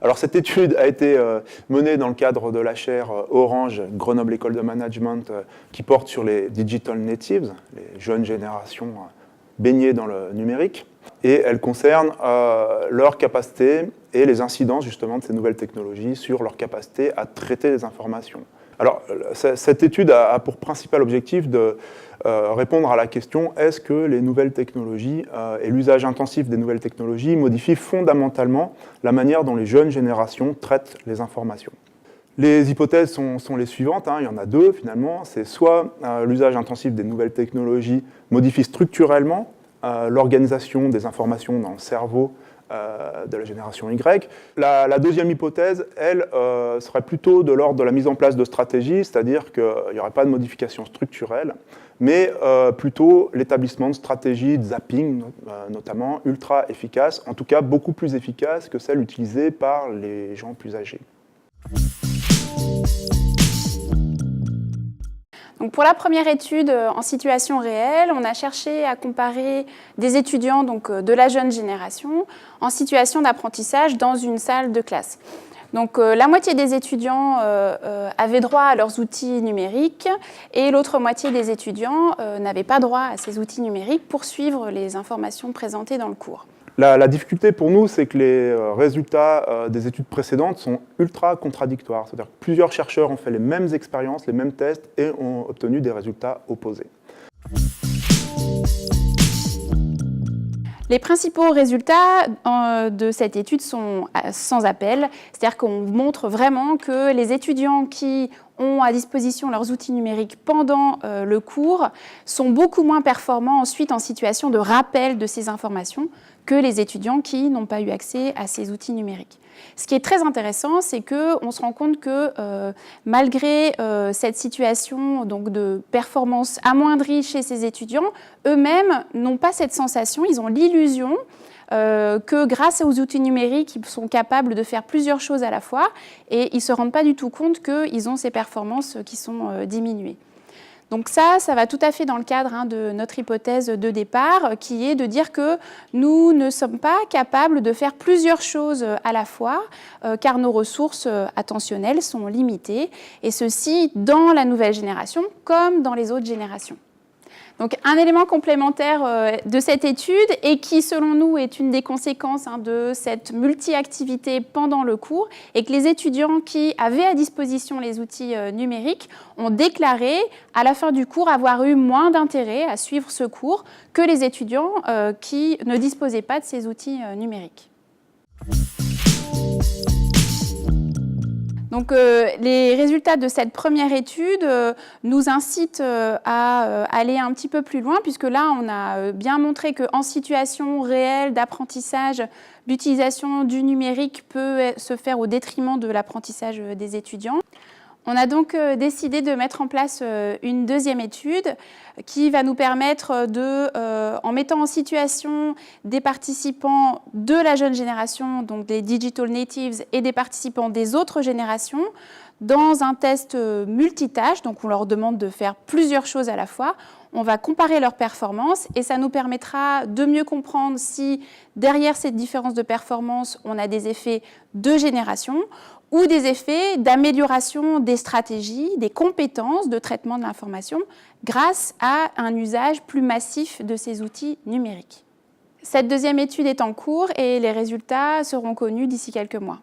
Alors cette étude a été menée dans le cadre de la chaire Orange Grenoble École de Management qui porte sur les Digital Natives, les jeunes générations baignées dans le numérique. Et elle concerne leur capacité et les incidences justement de ces nouvelles technologies sur leur capacité à traiter les informations. Alors cette étude a pour principal objectif de répondre à la question: est-ce que les nouvelles technologies et l'usage intensif des nouvelles technologies modifient fondamentalement la manière dont les jeunes générations traitent les informations? Les hypothèses sont les suivantes, il y en a deux finalement. C'est soit l'usage intensif des nouvelles technologies modifie structurellement l'organisation des informations dans le cerveau de la génération Y. La deuxième hypothèse, elle, serait plutôt de l'ordre de la mise en place de stratégies, c'est-à-dire qu'il n'y aurait pas de modification structurelle, mais plutôt l'établissement de stratégies de zapping, notamment ultra efficaces, en tout cas beaucoup plus efficaces que celles utilisées par les gens plus âgés. Donc pour la première étude en situation réelle, on a cherché à comparer des étudiants de la jeune génération en situation d'apprentissage dans une salle de classe. Donc la moitié des étudiants avaient droit à leurs outils numériques et l'autre moitié des étudiants n'avaient pas droit à ces outils numériques pour suivre les informations présentées dans le cours. La difficulté pour nous, c'est que les résultats des études précédentes sont ultra contradictoires. C'est-à-dire que plusieurs chercheurs ont fait les mêmes expériences, les mêmes tests et ont obtenu des résultats opposés. Les principaux résultats de cette étude sont sans appel, c'est-à-dire qu'on montre vraiment que les étudiants qui ont à disposition leurs outils numériques pendant le cours sont beaucoup moins performants ensuite en situation de rappel de ces informations que les étudiants qui n'ont pas eu accès à ces outils numériques. Ce qui est très intéressant, c'est qu'on se rend compte que malgré cette situation de performance amoindrie chez ces étudiants, eux-mêmes n'ont pas cette sensation, ils ont l'illusion que grâce aux outils numériques, ils sont capables de faire plusieurs choses à la fois et ils ne se rendent pas du tout compte qu'ils ont ces performances qui sont diminuées. Donc ça va tout à fait dans le cadre de notre hypothèse de départ, qui est de dire que nous ne sommes pas capables de faire plusieurs choses à la fois, car nos ressources attentionnelles sont limitées, et ceci dans la nouvelle génération comme dans les autres générations. Donc un élément complémentaire de cette étude et qui, selon nous, est une des conséquences de cette multi-activité pendant le cours, est que les étudiants qui avaient à disposition les outils numériques ont déclaré à la fin du cours avoir eu moins d'intérêt à suivre ce cours que les étudiants qui ne disposaient pas de ces outils numériques. Donc les résultats de cette première étude nous incitent à aller un petit peu plus loin, puisque là on a bien montré qu'en situation réelle d'apprentissage, l'utilisation du numérique peut se faire au détriment de l'apprentissage des étudiants. On a donc décidé de mettre en place une deuxième étude qui va nous permettre en mettant en situation des participants de la jeune génération, donc des Digital Natives, et des participants des autres générations, dans un test multitâche, donc on leur demande de faire plusieurs choses à la fois. On va comparer leurs performances et ça nous permettra de mieux comprendre si derrière cette différence de performance, on a des effets de génération ou des effets d'amélioration des stratégies, des compétences de traitement de l'information grâce à un usage plus massif de ces outils numériques. Cette deuxième étude est en cours et les résultats seront connus d'ici quelques mois.